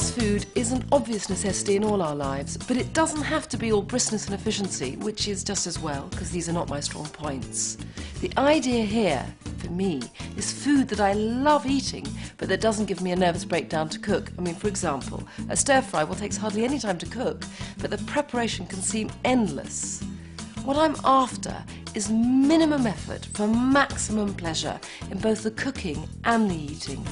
Fast food is an obvious necessity in all our lives, but it doesn't have to be all briskness and efficiency, which is just as well, because these are not my strong points. The idea here, for me, is food that I love eating, but that doesn't give me a nervous breakdown to cook. I mean, for example, a stir-fry takes hardly any time to cook, but the preparation can seem endless. What I'm after is minimum effort for maximum pleasure in both the cooking and the eating.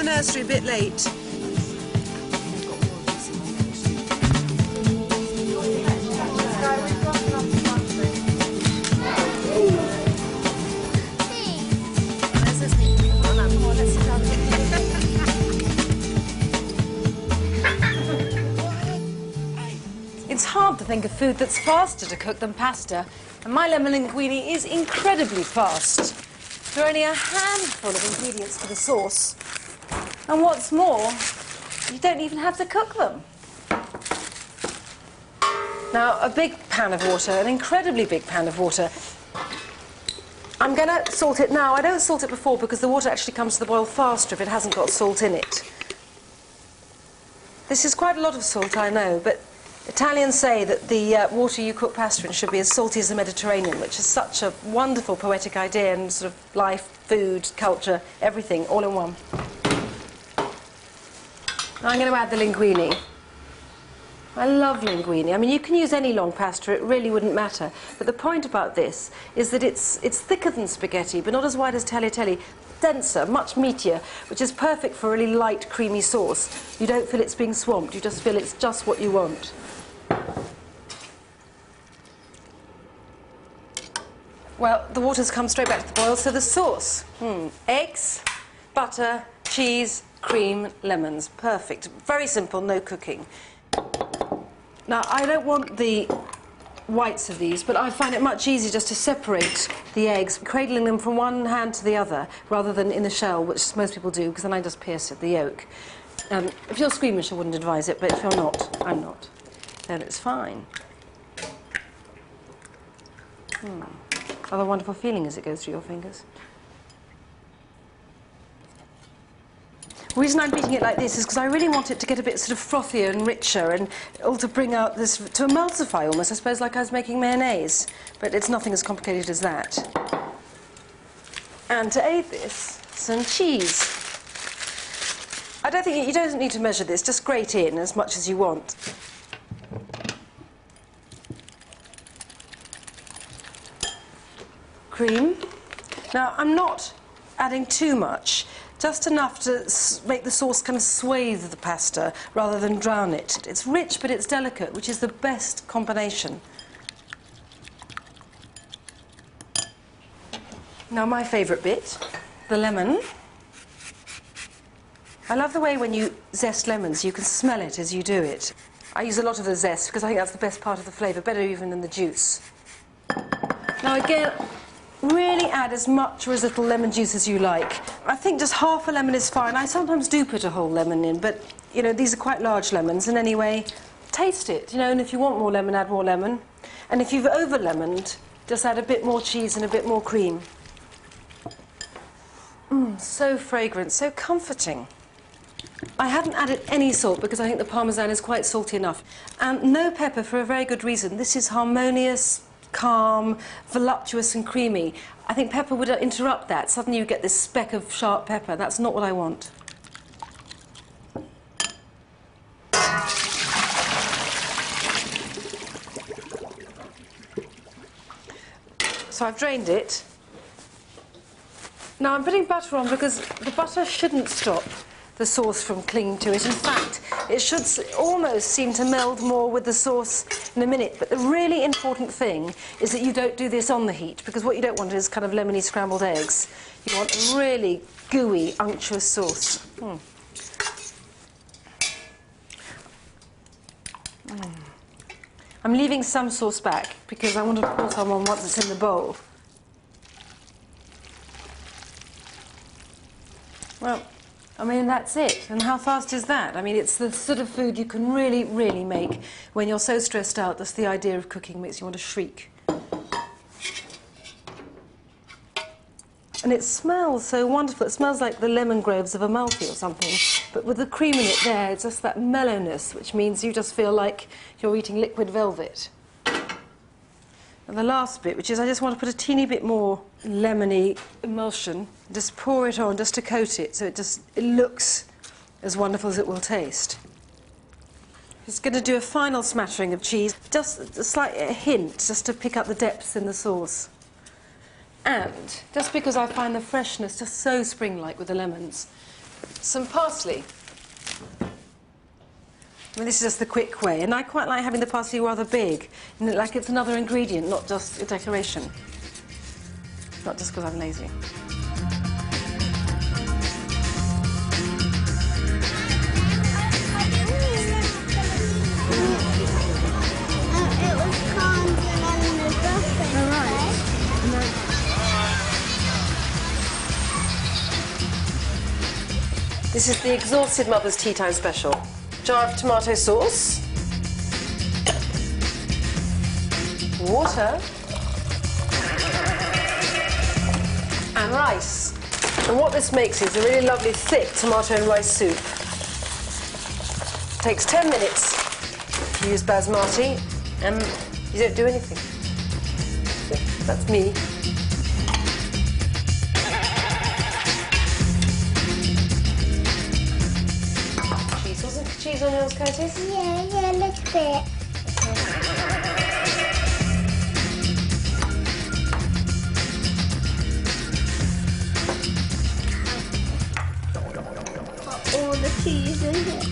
Nursery a bit late. It's hard to think of food that's faster to cook than pasta, and my lemon linguine is incredibly fast. There are only a handful of ingredients for the sauce. And what's more, you don't even have to cook them. Now, a big pan of water, an incredibly big pan of water. I'm going to salt it now. I don't salt it before because the water actually comes to the boil faster if it hasn't got salt in it. This is quite a lot of salt, I know, but Italians say that the water you cook pasta in should be as salty as the Mediterranean, which is such a wonderful poetic idea and sort of life, food, culture, everything, all in one. Now I'm going to add the linguine. I love linguine. I mean, you can use any long pasta, it really wouldn't matter. But the point about this is that it's thicker than spaghetti, but not as wide as tagliatelle. Denser, much meatier, which is perfect for a really light, creamy sauce. You don't feel it's being swamped, you just feel it's just what you want. Well, the water's come straight back to the boil, so the sauce. Eggs, butter, cheese, cream, lemons. Perfect. Very simple, no cooking. Now, I don't want the whites of these, but I find it much easier just to separate the eggs, cradling them from one hand to the other, rather than in the shell, which most people do, because then I just pierce it, the yolk. If you're squeamish, I wouldn't advise it, but if you're not, I'm not, then it's fine. What a wonderful feeling as it goes through your fingers. The reason I'm beating it like this is because I really want it to get a bit sort of frothier and richer and all to bring out this, to emulsify almost, I suppose, like I was making mayonnaise. But it's nothing as complicated as that. And to aid this, some cheese. I don't think you don't need to measure this, just grate in as much as you want. Cream. Now, I'm not adding too much. Just enough to make the sauce kind of swathe the pasta rather than drown it. It's rich, but it's delicate, which is the best combination. Now, my favourite bit, the lemon. I love the way when you zest lemons, you can smell it as you do it. I use a lot of the zest because I think that's the best part of the flavour, better even than the juice. Now, again, really add as much or as little lemon juice as you like. I think just half a lemon is fine. I sometimes do put a whole lemon in, but, you know, these are quite large lemons, and anyway, taste it, you know, and if you want more lemon, add more lemon. And if you've over-lemoned, just add a bit more cheese and a bit more cream. So fragrant, so comforting. I haven't added any salt because I think the Parmesan is quite salty enough. And no pepper for a very good reason. This is harmonious, calm, voluptuous and creamy. I think pepper would interrupt that. Suddenly you get this speck of sharp pepper. That's not what I want. So I've drained it. Now I'm putting butter on because the butter shouldn't stop the sauce from clinging to it. In fact, it should almost seem to meld more with the sauce in a minute. But the really important thing is that you don't do this on the heat, because what you don't want is kind of lemony scrambled eggs. You want a really gooey, unctuous sauce. I'm leaving some sauce back because I want to pour some on once it's in the bowl. Well, I mean, that's it. And how fast is that? I mean, it's the sort of food you can really, really make when you're so stressed out. That's the idea of cooking, makes you want to shriek. And it smells so wonderful. It smells like the lemon groves of Amalfi or something. But with the cream in it there, it's just that mellowness, which means you just feel like you're eating liquid velvet. And the last bit, which is I just want to put a teeny bit more lemony emulsion, just pour it on just to coat it so it looks as wonderful as it will taste. Just going to do a final smattering of cheese, just a slight hint, just to pick up the depth in the sauce. And just because I find the freshness just so spring-like with the lemons, some parsley. I mean, this is just the quick way, and I quite like having the parsley rather big, like it's another ingredient, not just a decoration. Not just because I'm lazy. It was corn and then the buffet. All right. This is the Exhausted Mother's Tea Time Special. Jar of tomato sauce, water, and rice. And what this makes is a really lovely thick tomato and rice soup. Takes 10 minutes if you use basmati, and you don't do anything. That's me. Cheese on yours, Curtis? Yeah, a little bit. All the cheese in it.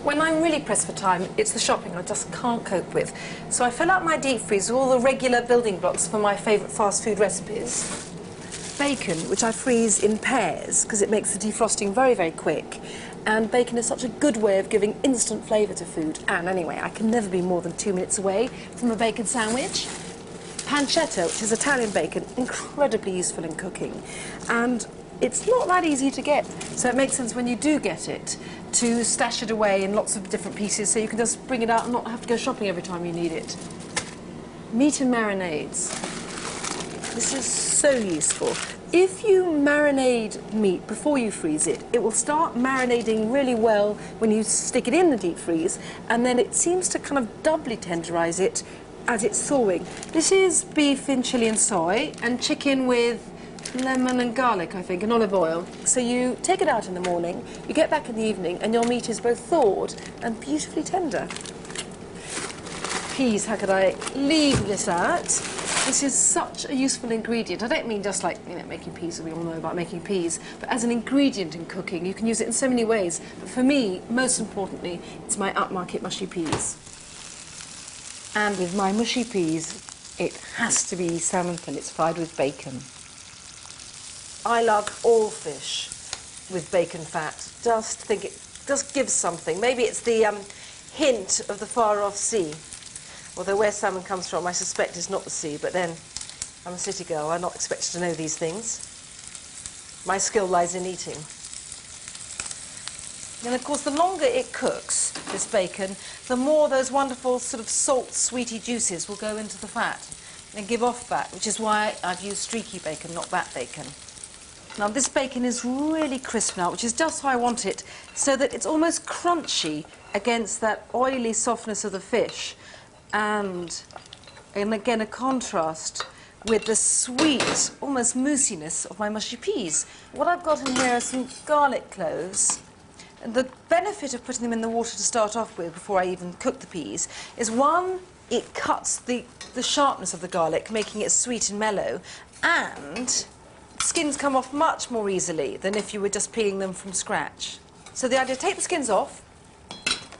When I'm really pressed for time, it's the shopping I just can't cope with. So I fill out my deep freeze with all the regular building blocks for my favourite fast food recipes. Bacon, which I freeze in pairs because it makes the defrosting very, very quick. And bacon is such a good way of giving instant flavour to food. And anyway, I can never be more than 2 minutes away from a bacon sandwich. Pancetta, which is Italian bacon, incredibly useful in cooking. And it's not that easy to get. So it makes sense when you do get it to stash it away in lots of different pieces so you can just bring it out and not have to go shopping every time you need it. Meat and marinades. This is so useful. If you marinade meat before you freeze it, it will start marinating really well when you stick it in the deep freeze, and then it seems to kind of doubly tenderize it as it's thawing. This is beef in chili and soy, and chicken with lemon and garlic, I think, and olive oil. So you take it out in the morning, you get back in the evening, and your meat is both thawed and beautifully tender. Peas, how could I leave this out? This is such a useful ingredient. I don't mean just like, you know, making peas, we all know about making peas, but as an ingredient in cooking, you can use it in so many ways. But for me, most importantly, it's my upmarket mushy peas. And with my mushy peas, it has to be salmon fillets fried with bacon. I love all fish with bacon fat. Just think it just gives something. Maybe it's the hint of the far-off sea. Although where salmon comes from, I suspect is not the sea, but then I'm a city girl. I'm not expected to know these things. My skill lies in eating. And of course, the longer it cooks, this bacon, the more those wonderful sort of salt, sweety juices will go into the fat and give off fat, which is why I've used streaky bacon, not bat bacon. Now, this bacon is really crisp now, which is just how I want it, so that it's almost crunchy against that oily softness of the fish. And again, a contrast with the sweet, almost moussiness of my mushy peas. What I've got in here are some garlic cloves. And the benefit of putting them in the water to start off with, before I even cook the peas, is one, it cuts the sharpness of the garlic, making it sweet and mellow, and skins come off much more easily than if you were just peeling them from scratch. So the idea, take the skins off,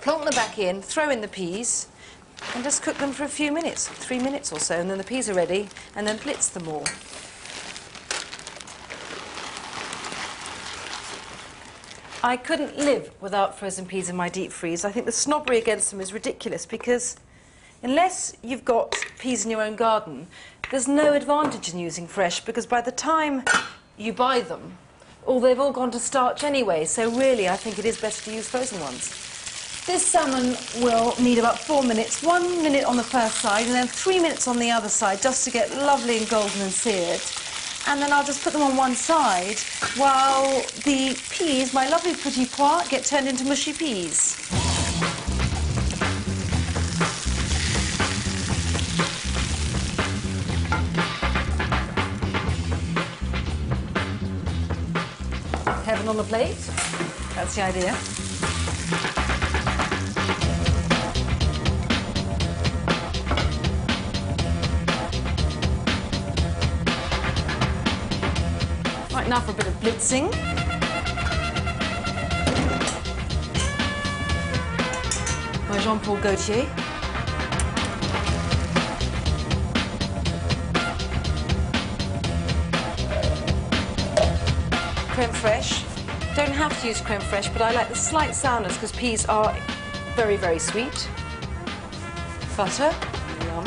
plonk them back in, throw in the peas, and just cook them for a few minutes, 3 minutes or so, and then the peas are ready, and then blitz them all. I couldn't live without frozen peas in my deep freeze. I think the snobbery against them is ridiculous because unless you've got peas in your own garden, there's no advantage in using fresh because by the time you buy them, or they've all gone to starch anyway, so really I think it is better to use frozen ones. This salmon will need about 4 minutes, 1 minute on the first side and then 3 minutes on the other side, just to get lovely and golden and seared. And then I'll just put them on one side while the peas, my lovely petit pois, get turned into mushy peas. Heaven on the plate, that's the idea. Right, now for a bit of blitzing. By Jean-Paul Gaultier. Creme fraiche. Don't have to use creme fraiche, but I like the slight sourness because peas are very, very sweet. Butter. Yum.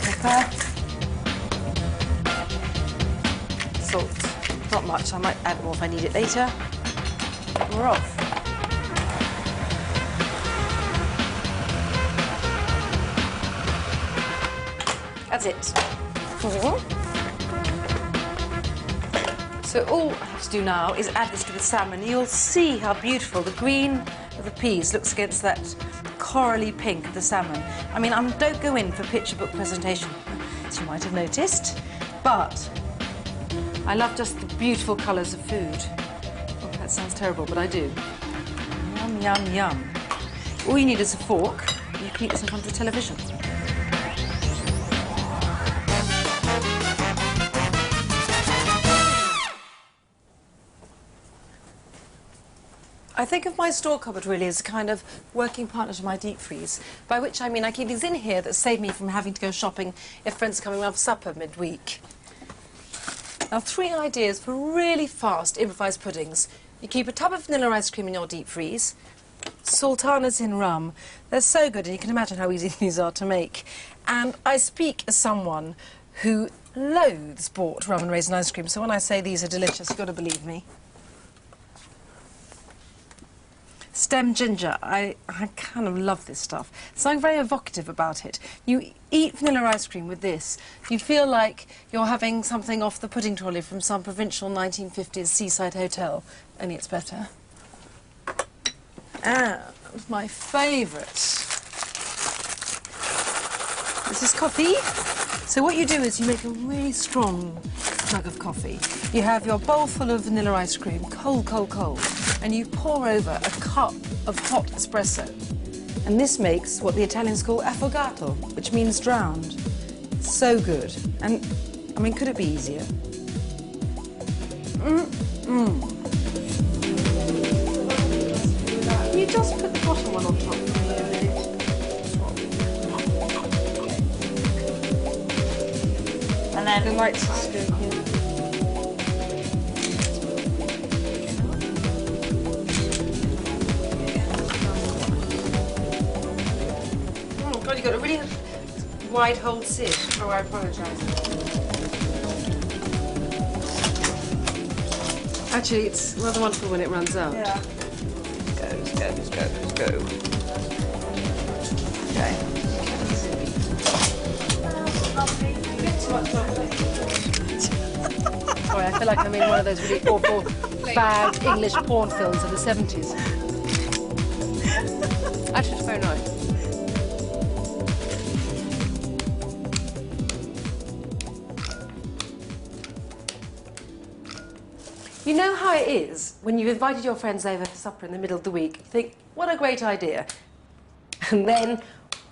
Pepper. Salt. Not much, I might add more if I need it later. We're off. That's it. So all I have to do now is add this to the salmon. You'll see how beautiful the green of the peas looks against that corally pink of the salmon. I mean, I don't go in for picture book presentation, as you might have noticed, but I love just the beautiful colours of food. Oh, that sounds terrible, but I do. Yum, yum, yum. All you need is a fork. You can eat this in front of the television. I think of my store cupboard really as a kind of working partner to my deep freeze, by which I mean I keep things in here that save me from having to go shopping if friends are coming around for supper midweek. Now, 3 ideas for really fast improvised puddings. You keep a tub of vanilla ice cream in your deep freeze, sultanas in rum. They're so good, and you can imagine how easy these are to make. And I speak as someone who loathes bought rum and raisin ice cream, so when I say these are delicious, you've got to believe me. Stem ginger. I kind of love this stuff. Something very evocative about it. You eat vanilla ice cream with this, you feel like you're having something off the pudding trolley from some provincial 1950s seaside hotel, only it's better. And my favourite. This is coffee. So what you do is you make a really strong mug of coffee. You have your bowl full of vanilla ice cream, cold, cold, cold, and you pour over a cup of hot espresso. And this makes what the Italians call affogato, which means drowned. So good. And, I mean, could it be easier? Can you just put the bottom one on top for me a minute? And then the lights just go here. Oh God, you got a really wide hole sieve. Oh, I apologise. Actually, it's rather wonderful when it runs out. Yeah. Go. Okay. Sorry, I feel like I'm in one of those really awful, bad English porn films of the 70s. Actually, it's very nice. You know how it is when you've invited your friends over for supper in the middle of the week. You think, what a great idea. And then,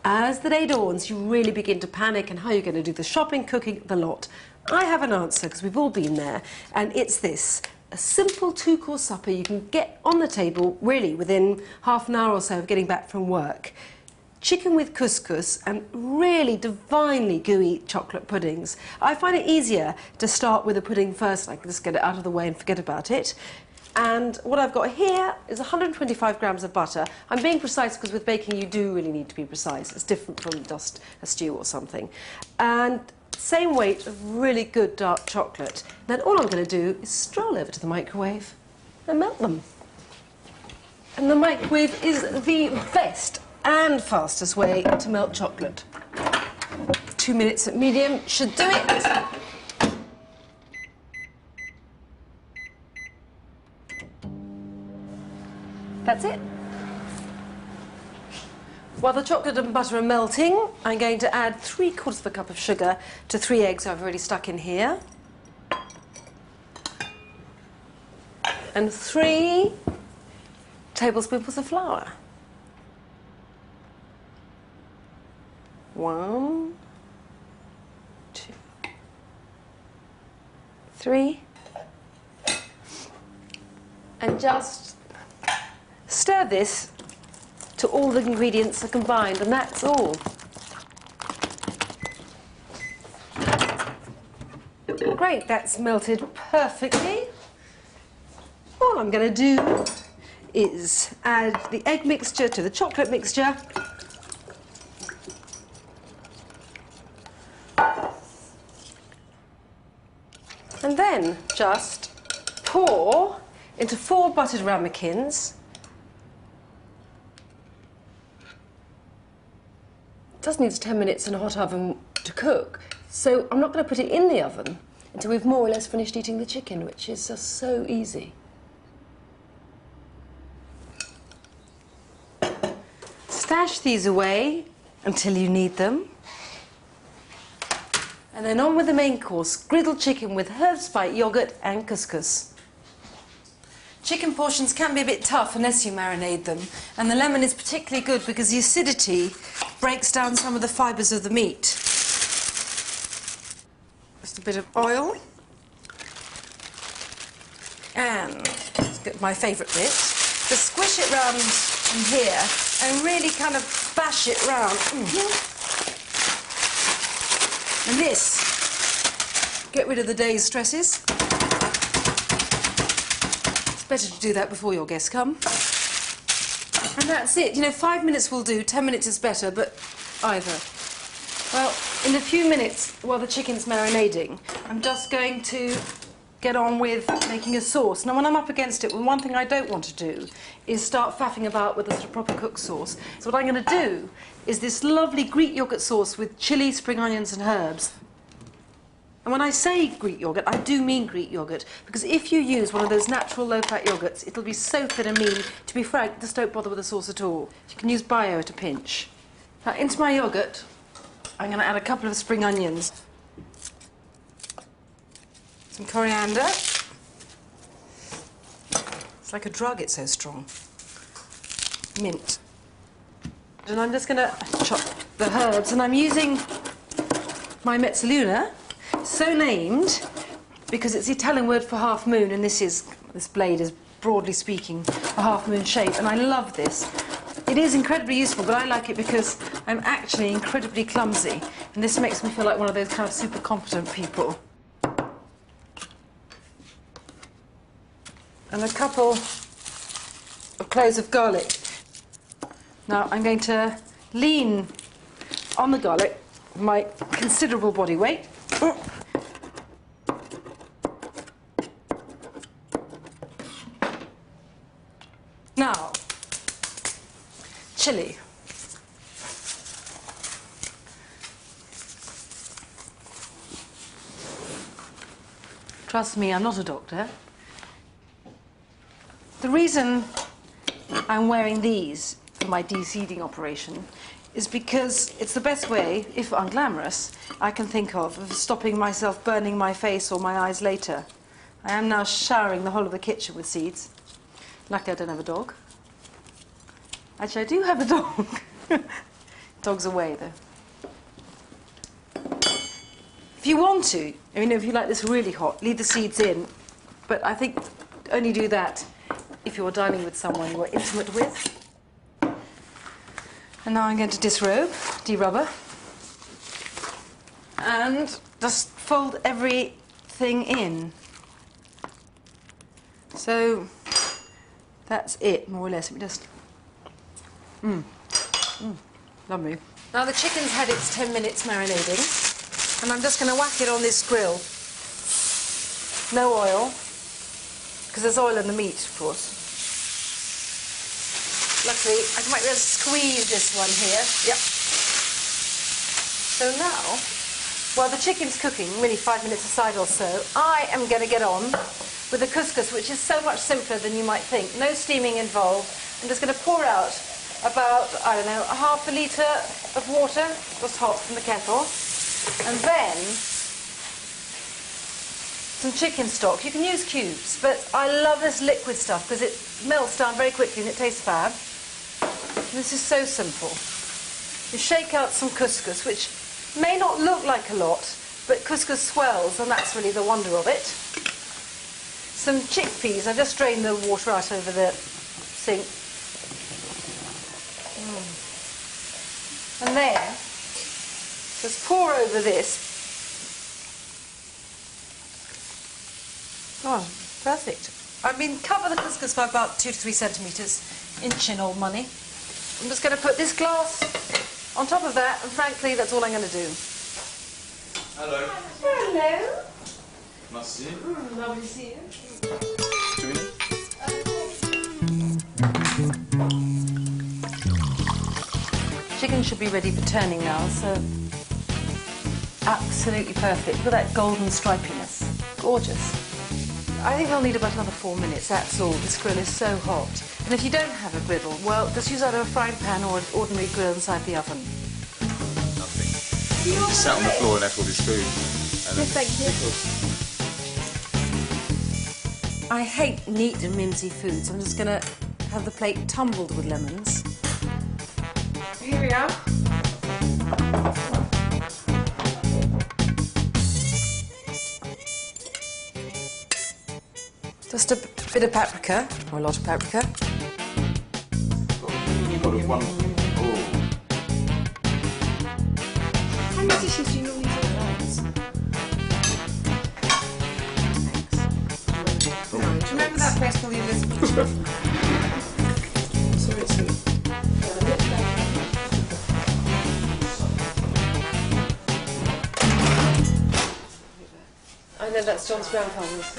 as the day dawns, you really begin to panic and how you're going to do the shopping, cooking, the lot. I have an answer, because we've all been there, and it's this. A simple 2-course supper you can get on the table, really, within half an hour or so of getting back from work. Chicken with couscous and really divinely gooey chocolate puddings. I find it easier to start with a pudding first. I can just get it out of the way and forget about it. And what I've got here is 125 grams of butter. I'm being precise because with baking you do really need to be precise. It's different from just a stew or something. And same weight of really good dark chocolate. Then all I'm going to do is stroll over to the microwave and melt them. And the microwave is the best and fastest way to melt chocolate. 2 minutes at medium should do it. That's it. While the chocolate and butter are melting, I'm going to add 3/4 cup of sugar to 3 eggs I've already stuck in here. And 3 tablespoonfuls of flour. 1, 2, 3. And just stir this till all the ingredients are combined, and that's all. Great, that's melted perfectly. All I'm going to do is add the egg mixture to the chocolate mixture. And then just pour into 4 buttered ramekins. It does need 10 minutes in a hot oven to cook, so I'm not going to put it in the oven until we've more or less finished eating the chicken, which is just so easy. Stash these away until you need them. And then on with the main course, griddled chicken with herb spike, yoghurt and couscous. Chicken portions can be a bit tough unless you marinate them, and the lemon is particularly good because the acidity breaks down some of the fibres of the meat. Just a bit of oil. And let's get my favourite bit. Just squish it round in here and really kind of bash it round. And this, get rid of the day's stresses. It's better to do that before your guests come. And that's it. You know, 5 minutes will do, 10 minutes is better, but either. Well, in a few minutes, while the chicken's marinating, I'm just going to get on with making a sauce. Now, when I'm up against it, one thing I don't want to do is start faffing about with a sort of proper cooked sauce. So what I'm going to do is this lovely Greek yoghurt sauce with chilli, spring onions and herbs. And when I say Greek yoghurt, I do mean Greek yoghurt, because if you use one of those natural low-fat yoghurts, it'll be so thin and mean. To be frank, just don't bother with the sauce at all. You can use bio at a pinch. Now, into my yoghurt, I'm going to add a couple of spring onions, some coriander. It's like a drug, it's so strong. Mint. And I'm just going to chop the herbs, and I'm using my mezzaluna, so named because it's the Italian word for half moon, and this blade is, broadly speaking, a half moon shape, and I love this. It is incredibly useful, but I like it because I'm actually incredibly clumsy, and this makes me feel like one of those kind of super competent people. And a couple of cloves of garlic. Now I'm going to lean on the garlic, my considerable body weight. Now, chilli. Trust me, I'm not a doctor. The reason I'm wearing these for my de-seeding operation is because it's the best way, if unglamorous, I can think of stopping myself burning my face or my eyes later. I am now showering the whole of the kitchen with seeds. Luckily, I don't have a dog. Actually, I do have a dog. Dog's away, though. If you want to, I mean, if you like this really hot, leave the seeds in. But I think only do that if you're dining with someone you are intimate with. And now I'm going to disrobe, derubber, and just fold everything in. So that's it, more or less. Let me just... Lovely. Now the chicken's had its 10 minutes marinating. And I'm just going to whack it on this grill. No oil, because there's oil in the meat, of course. Luckily, I might be able to squeeze this one here. Yep. So now, while the chicken's cooking, really 5 minutes aside or so, I am going to get on with the couscous, which is so much simpler than you might think. No steaming involved. I'm just going to pour out about, I don't know, ½ litre of water, just hot from the kettle, and then some chicken stock. You can use cubes, but I love this liquid stuff because it melts down very quickly and it tastes fab. And this is so simple. You shake out some couscous, which may not look like a lot, but couscous swells, and that's really the wonder of it. Some chickpeas. I've just drained the water out over the sink. And then, just pour over this. Oh, perfect. I mean, cover the couscous by about 2 to 3 centimetres, inch in old money. I'm just going to put this glass on top of that, and frankly, that's all I'm going to do. Hello. Hello. Nice to see you. Lovely to see you. Do we need? Chicken should be ready for turning now, so absolutely perfect with that golden stripiness. Gorgeous. I think they'll need about another 4 minutes, that's all. This grill is so hot. And if you don't have a griddle, well, just use either a frying pan or an ordinary grill inside the oven. Nothing. You just sat on the floor and ate all this food. And Yes, thank you. I hate neat and mimsy foods. I'm just going to have the plate tumbled with lemons. Here we are. Just a bit of paprika, or a lot of paprika. You've got one. Oh. How many dishes do you normally do at once? Do you remember that place called the Elizabeth? Sorry, it's me. I know that's John's grandfather's.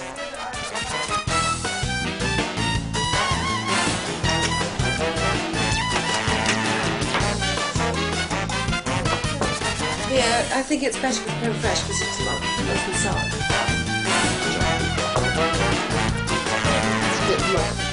Yeah, I think it's better with creme fraiche because it's not sour. It's a bit rough.